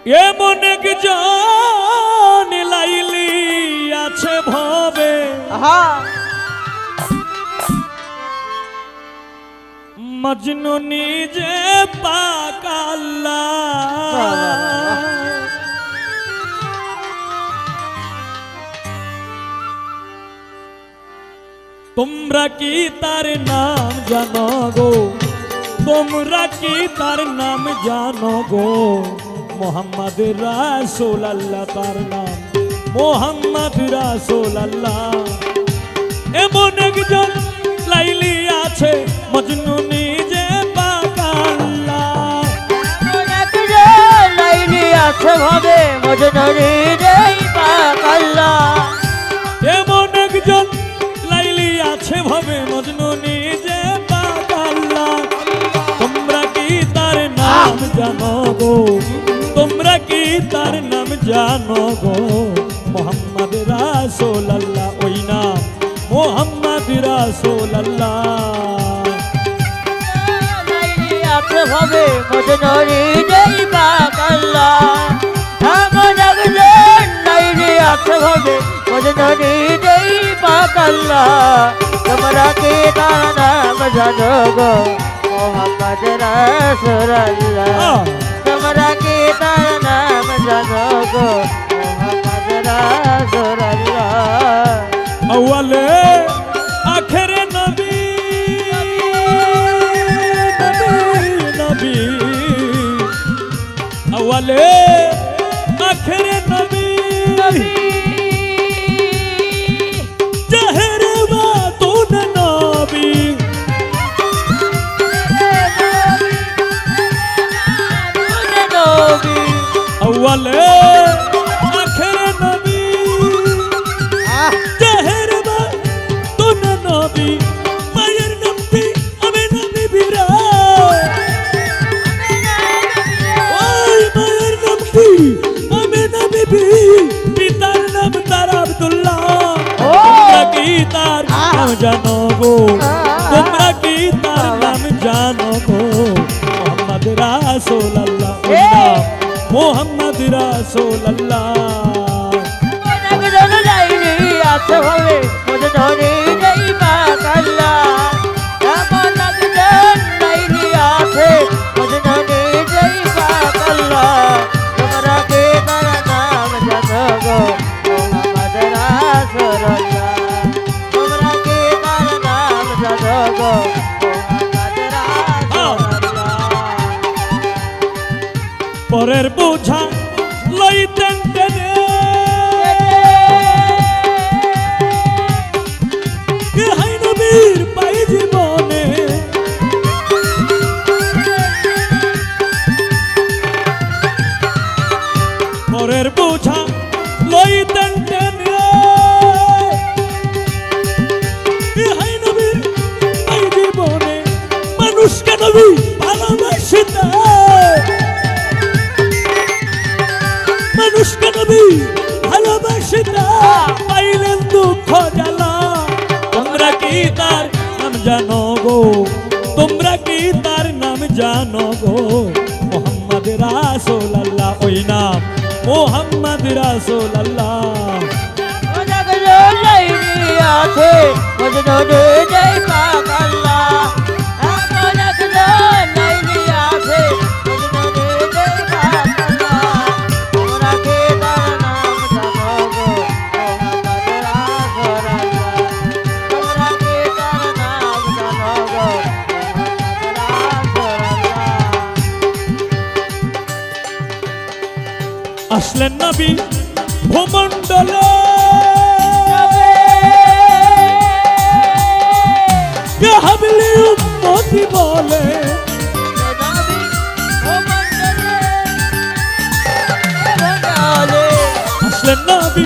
এমন একজন লাইলি আছে ভবে মজনু নিজে পাক আল্লাহ। তোমরা কি তার নাম জানো গো, তোমরা কি তার নাম জানো গো? মোহাম্মদ রাসূলুল্লাহ তার নাম, মোহাম্মদ রাসূলুল্লাহ। এমন একজন লাইলি আছে মজনু নিজে পাক আল্লাহ। এমন একজন লাইলি আছে ভাবে মজনু নিজে পাক আল্লাহ। এমন একজন লাইলি আছে ভাবে মজনু নিজে পাক আল্লাহ। তোমরা কি তার নাম জানো গো, তোমরা কি তার নাম জানো গো? মোহাম্মদ রাসূলুল্লাহ ওই নাম, মোহাম্মদ রাসূলুল্লাহ। লাইলি আছে ভাবে মজনু নিজে পাক আল্লাহ। এমন একজন লাইলি আছে ভাবে মজনু নিজে পাক আল্লাহ। তোমরা কি তার নাম জানো গো, মোহাম্মদ রাসূলুল্লাহ। তোমরা কি তার নাম জানো গো, মোহাম্মদ রাসূলুল্লাহ। আউয়ালে আখেরে নবী নবী, আউয়ালে আখেরে নবী, জাহেরে বাতুন নবী। আউয়ালে আখেরে নবী, জাহের বাতুন নবী। মায়ের নামটি আমেনা বিবিরা, ওই মায়ের নামটি আমেনা বিবি, পিতার নাম তার আব্দুল্লাহ। তোমরা কি তার নাম জানো গো, তোমরা কি তার নাম জানো গো? মোহাম্মদ রাসূলুল্লাহ ওই নাম, মোহাম্মদ রাসূলুল্লাহ। একজন লাইলি আছে ভাবে মজনু নিজে পাক আল্লাহ। এমন একজন লাইলি আছে মজনু নিজে পাক আল্লাহ। তোমরা কি তার নাম জানো গো, মোহাম্মদ রাসূলুল্লাহ। তোমরা কি তার নাম জানো গো, মোহাম্মদ রাসূলুল্লাহ। পরের বোঝা লইতেন টেনে, হাই নবীর পাই জীবনে। পরের বোঝা লইতেন টেনে, হাই নবীর পাই জীবনে। মানুষকে নবী ভালোবাসিতে, মানুষকে নবী ভালোবাসিতে পাইলেন দুঃখ জ্বালা। তোমরা কি তার নাম জানো গো, তোমরা কি তার নাম জানো গো? মোহাম্মদ রাসূলুল্লাহ ওই নাম, মোহাম্মদ রাসূলুল্লাহ। একজন লাইলি আছে মজনু নিজে পাক আল্লাহ। এমন একজন লাইলি আছে মজনু নিজে পাক আল্লাহ। তোমরা কি তার নাম জানো গো, মোহাম্মদ রাসূলুল্লাহ। তোমরা কি তার নাম জানো গো, মোহাম্মদ রাসূলুল্লাহ। আসলেন নবী ভূমণ্ডলে, হাবলি উম্মতি বলে। আসলেন নবী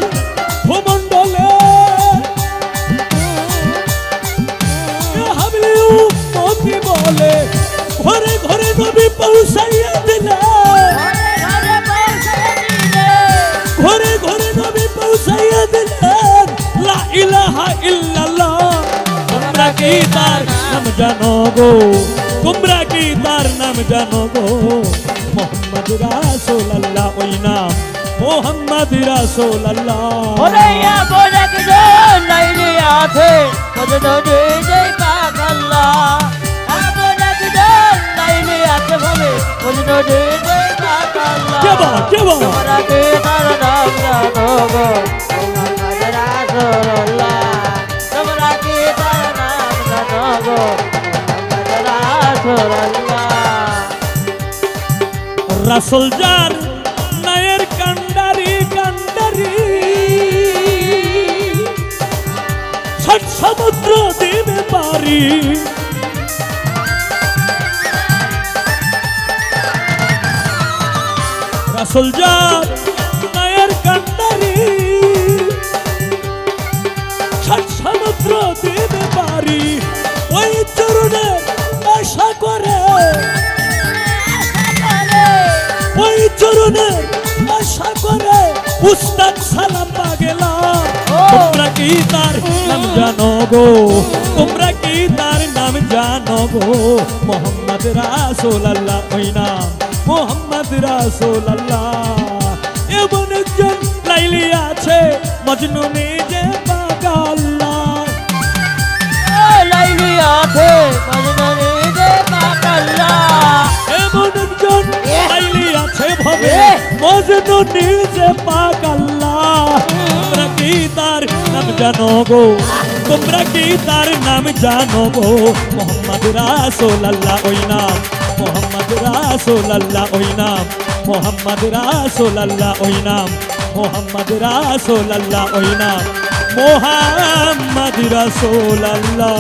ভূমণ্ডলে, হাবলি উম্মতি বলে। ঘরে ঘরে নবী পৌঁছাইয়া দিলে, ঘরে ঘরে নবী পৌঁছাইয়া দিলেন। লা ইলাহা ইল্লাল্লাহ। তোমরা কি তার নাম জানো গো, তোমরা কি তার নাম নাম জানো গো মোহাম্মদ রাসূলুল্লাহ ওই নাম মোহাম্মদ রাসূলুল্লাহ ওরে এমন একজন লাইনে আছে মজনু নিজেই পাক আল্লাহ এমন একজন লাইনে আছে বলে মজনু নিজেই পাক আল্লাহ কে বল তোমরা কি তার নাম জানো গো মোহাম্মদ রাসূলুল্লাহ তোমরা কি তার নাম জানো গো মোহাম্মদ রাসূলুল্লাহ রাসূল যার নায়ের কান্ডারি কান্ডারি ষট সমুদ্র দিবে পারি রাসূল যার নায়ের কান্ডারি ষট সমুদ্র দিবে পারি ওই চরণের আশা করে ওই চরণের আশা করে উস্তাদ সালাম পাগেলাম তোমরা কি তার নাম জানো গো তোমরা কি তার নাম জানো গো মোহাম্মদ রাসূলুল্লাহ ওই নাম মোহাম্মদ রাসূলুল্লাহ এমন একজন লাইলি আছে মজনু নিজে পাগল্লাহ লাইলি আছে মজনু নিজে পাক আল্লাহ এমন একজন লাইলি আছে ভবে মজনু নিজে পাগল্লাহ তোমরা কি তার নাম জানো গো তোমরা কি তার নাম জানো গো মোহাম্মদ রাসূলুল্লাহ ওই নাম মোহাম্মদ রাসূলুল্লাহ ওই নাম মোহাম্মদ রাসূলুল্লাহ ওই নাম মোহাম্মদ রাসূলুল্লাহ ওই নাম মোহাম্মদ রাসূলুল্লাহ